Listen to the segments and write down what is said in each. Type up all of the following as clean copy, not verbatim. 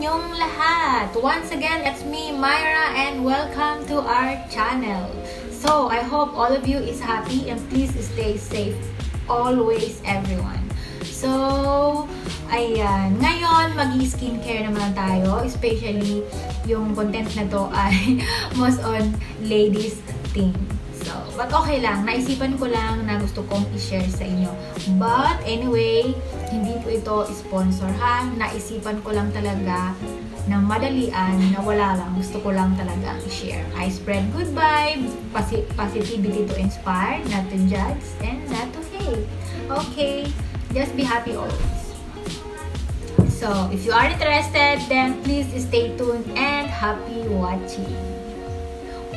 inyong lahat! Once again, it's me, Myra, and welcome to our channel. So, I hope all of you is happy and please stay safe always, everyone. So, ayan. Ngayon, mag-skincare naman tayo. Especially, yung content na to ay most on ladies thing. So, but okay lang. Naisipan ko lang na gusto kong i-share sa inyo. But anyway, hindi po ito sponsor ha. Naisipan ko lang talaga na madalian, na wala lang. Gusto ko lang talaga i-share. I spread good vibes, positivity to inspire, not to judge, and not to hate. Okay? Just be happy always. So, if you are interested, then please stay tuned and happy watching.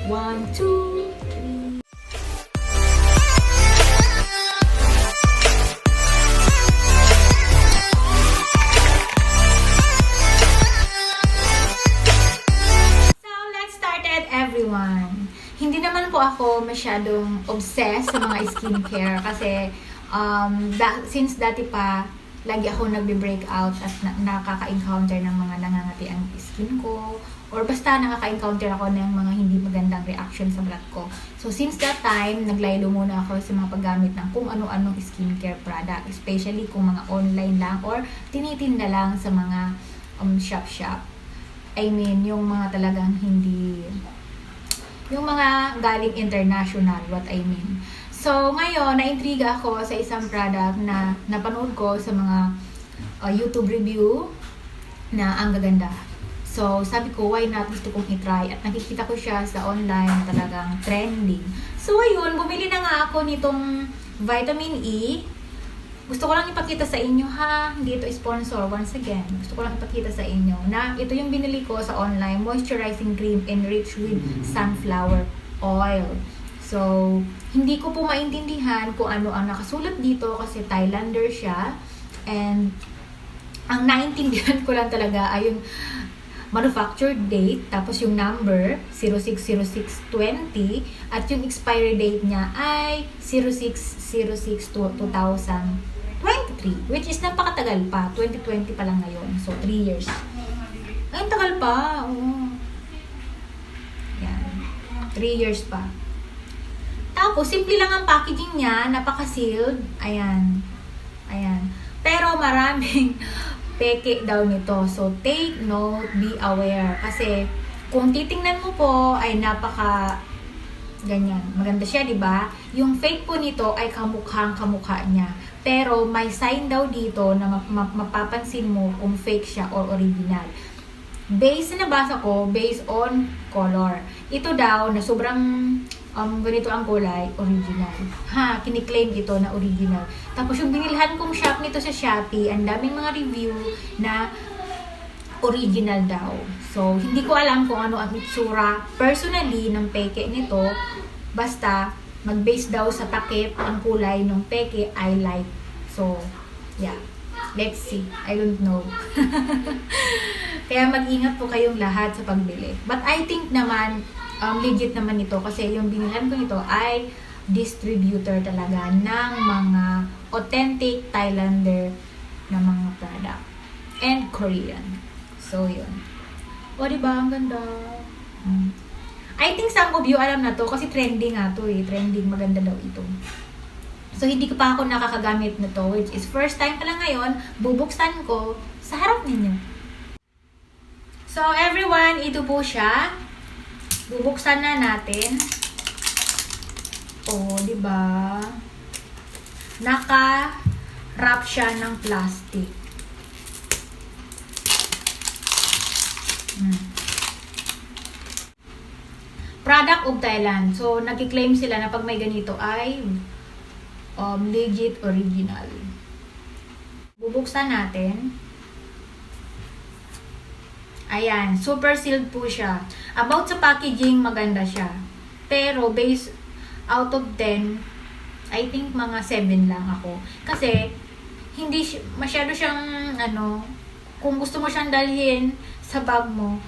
1, 2, 3. Everyone. Hindi naman po ako masyadong obsessed sa mga skincare kasi since dati pa lagi ako nagbe-breakout at nakaka-encounter ng mga nangangati ang skin ko or basta nakaka-encounter ako ng mga hindi magandang reaction sa balat ko. So since that time, naglaylo muna ako sa mga paggamit ng kung ano-anong skincare product, especially kung mga online lang or tinitinda lang sa mga shop-shop. I mean, yung mga talagang hindi, yung mga galing international, what I mean. So, ngayon, naintriga ako sa isang product na napanood ko sa mga YouTube review na ang gaganda. So, sabi ko, why not? Gusto kong i-try. At nakikita ko siya sa online, talagang trending. So, ayun, bumili na nga ako nitong vitamin E. Gusto ko lang ipakita sa inyo ha, hindi ito sponsor once again. Gusto ko lang ipakita sa inyo na ito yung binili ko sa online, moisturizing cream enriched with sunflower oil. So, hindi ko po maintindihan kung ano ang nakasulat dito kasi Thailander siya. And ang naintindihan ko lang talaga ay yung manufactured date, tapos yung number 060620 at yung expiry date niya ay 0606-2023, which is napakatagal pa. 2020 pa lang ngayon. So, 3 years. Ay, tagal pa. Oo. Yan. 3 years pa. Tapos, simple lang ang packaging niya. Napaka-sealed. Ayan. Ayan. Pero maraming peke daw nito. So, take note, be aware. Kasi, kung titingnan mo po, ay napaka ganyan. Maganda siya, di ba? Yung fake po nito ay kamukhang-kamukha niya. Pero, may sign daw dito na mapapansin mo kung fake siya or original. Based na nabasa ko, based on color. Ito daw, na sobrang ganito ang kulay, original. Ha, kiniklaim ito na original. Tapos yung binilhan kong shop nito sa Shopee, ang daming mga review na original daw. So, hindi ko alam kung ano ang itsura personally ng peke nito. Basta, mag-base daw sa takip ang kulay ng peke, I like. So, yeah. Let's see. I don't know. Kaya mag-ingat po kayong lahat sa pagbili. But I think naman, legit naman ito kasi yung binilhan ko nito ay distributor talaga ng mga authentic Thailander na mga product and Korean. So, yun. O, diba? Ang ganda. I think some of you alam na to kasi trending nga to eh. Trending. Maganda daw ito. So, hindi ko pa ako nakakagamit na to, which is first time pa lang ngayon, bubuksan ko sa harap ninyo. So, everyone, ito po siya. Bubuksan na natin. Oh, 'di ba? Naka-wrap siya ng plastic. Product of Thailand. So, nagki-claim sila na pag may ganito ay legit original. Bubuksan natin. Ayan, super sealed po siya. About sa packaging, maganda siya. Pero, based out of 10, I think mga 7 lang ako. Kasi, hindi masyado siyang, kung gusto mo siyang dalhin sa bag mo,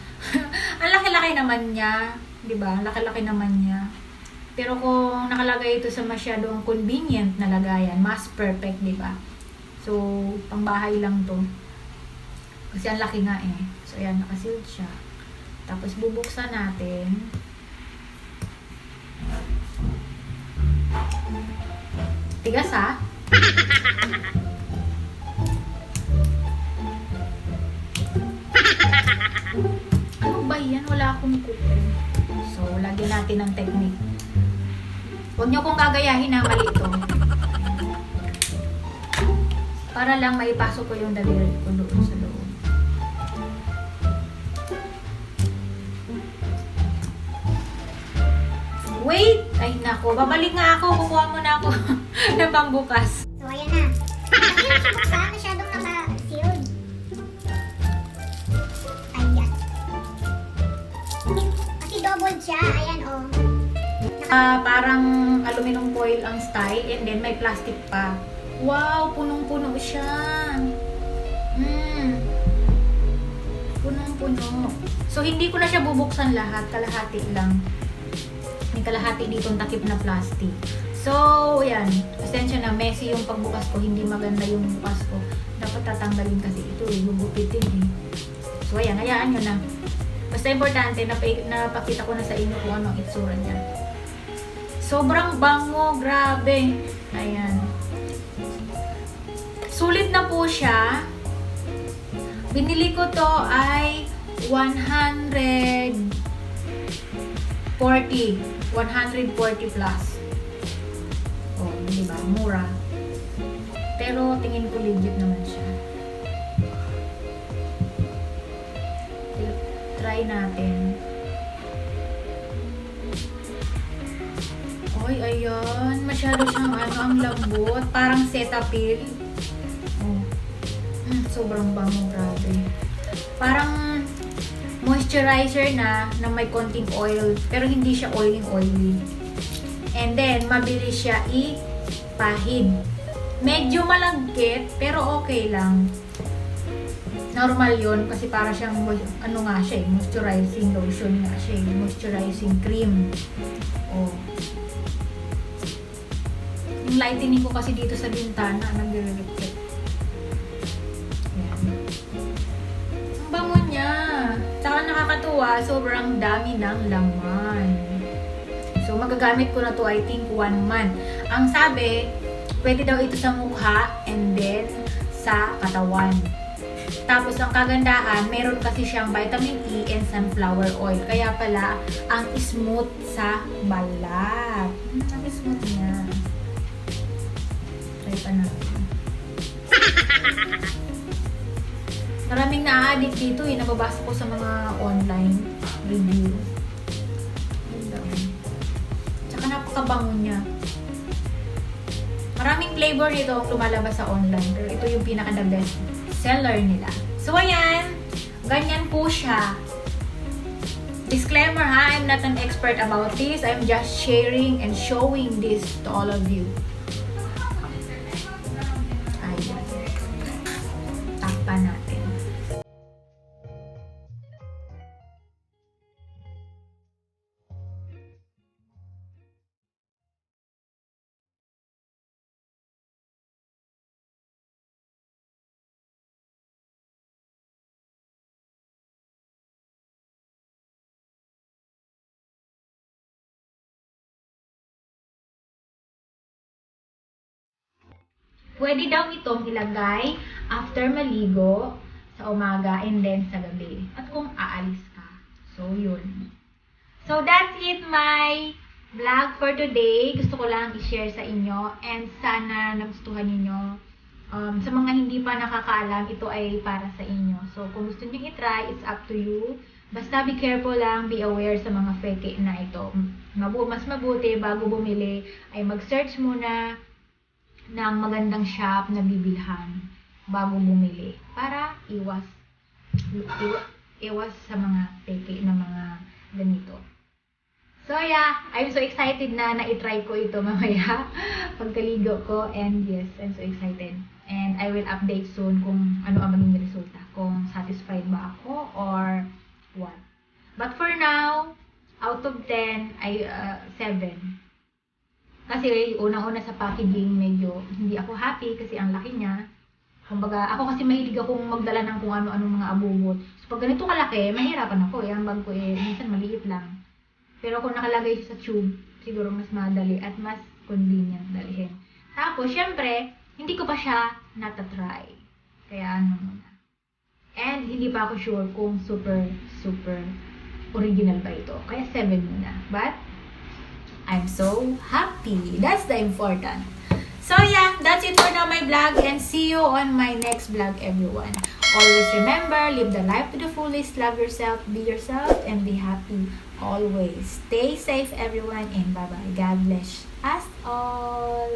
ang laki-laki naman niya. Diba? Ang laki-laki naman niya. Pero kung nakalagay ito sa masyadong convenient na lagayan, mas perfect, diba? So, pangbahay lang to. Kasi ang laki nga eh. So, ayan, nakasealed siya. Tapos, bubuksan natin. Tigas ha? Ano ba yan? Wala akong kuko. So, lagyan natin ng technique. Huwag niyo kong gagayahin na mali ito. Para lang maipasok ko yung daliri ko doon sa loob. Wait! Ay nako, babalik nga ako. Kukuha mo na ako ng pambukas. So, ayan na. Hindi na siya buksan. Masyadong naka-sealed. Ayan. Kasi double siya. Ayan, oh. Parang aluminum foil ang style and then may plastic pa. Wow! Punong-puno siya. Punong-puno. So, hindi ko na siya bubuksan lahat. Kalahati lang. May kalahati ditong takip na plastic. So, yan. Pasensya na, messy yung pagbukas ko. Hindi maganda yung bukas ko. Dapat tatanggalin kasi ito eh. Gugupitin eh. So, ayan. Hayaan nyo na. Basta importante, napakita ko na sa inyo kung anong itsura niya. Sobrang bango. Grabe. Ayan. Sulit na po siya. Binili ko to ay 140 plus. Oh, di ba? Mura. Pero tingin ko legit naman siya. Try natin. Oy, ayan. Masyado siyang ang lambot. Parang Cetaphil. Oh. Sobrang bango, grabe. Parang moisturizer na may konting oil, pero hindi siya oily. And then, mabilis siya ipahid. Medyo malagkit, pero okay lang. Normal yun, kasi para siyang, ano nga siya moisturizing lotion nga siya moisturizing cream. Oh. Yung lightening ko kasi dito sa bintana, nagre-reflect. Bango niya. Saka nakakatuwa, sobrang dami ng laman. So, magagamit ko na to I think 1 month. Ang sabi, pwede daw ito sa mukha and then sa katawan. Tapos, ang kagandahan, meron kasi siyang vitamin E and sunflower oil. Kaya pala, ang smooth sa balat. Ang smooth niya. Try pa natin. Maraming na-addict dito eh. Nababasa ko sa mga online review. Tsaka napakabango niya. Maraming flavor nito ang lumalabas sa online. Pero ito yung pinaka-the best seller nila. So, ayan. Ganyan po siya. Disclaimer ha, I'm not an expert about this. I'm just sharing and showing this to all of you. Ayan. Takpan natin. Pwede daw itong ilagay after maligo sa umaga and then sa gabi. At kung aalis ka. So, yun. So, that's it my vlog for today. Gusto ko lang i-share sa inyo and sana nagustuhan ninyo. Sa mga hindi pa nakakaalam, ito ay para sa inyo. So, kung gusto nyo i-try, it's up to you. Basta be careful lang, be aware sa mga fake na ito. Mas mabuti bago bumili ay mag-search muna ng magandang shop na bibilhan bago bumili para iwas sa mga peke na mga ganito. So yeah, I'm so excited na i-try ko ito mamaya pagkaligo ko and yes, I'm so excited. And I will update soon kung ano ang maging resulta, kung satisfied ba ako or what. But for now, out of 10 ay 7. Kasi unang-una sa packaging, medyo hindi ako happy kasi ang laki niya. Kumbaga, ako kasi mahilig akong magdala ng kung ano-anong mga abubot. So, pag ganito kalaki, mahirapan ako. Yung bag ko minsan maliit lang. Pero kung nakalagay siya sa tube, siguro mas madali at mas convenient dalhin. Tapos, syempre, hindi ko pa siya natatry. Kaya muna. And hindi pa ako sure kung super original ba ito. Kaya 7 muna. But, I'm so happy. That's the important. So yeah, that's it for now my vlog, and see you on my next vlog, everyone. Always remember, live the life to the fullest, love yourself, be yourself, and be happy always. Stay safe, everyone, and bye-bye. God bless us all.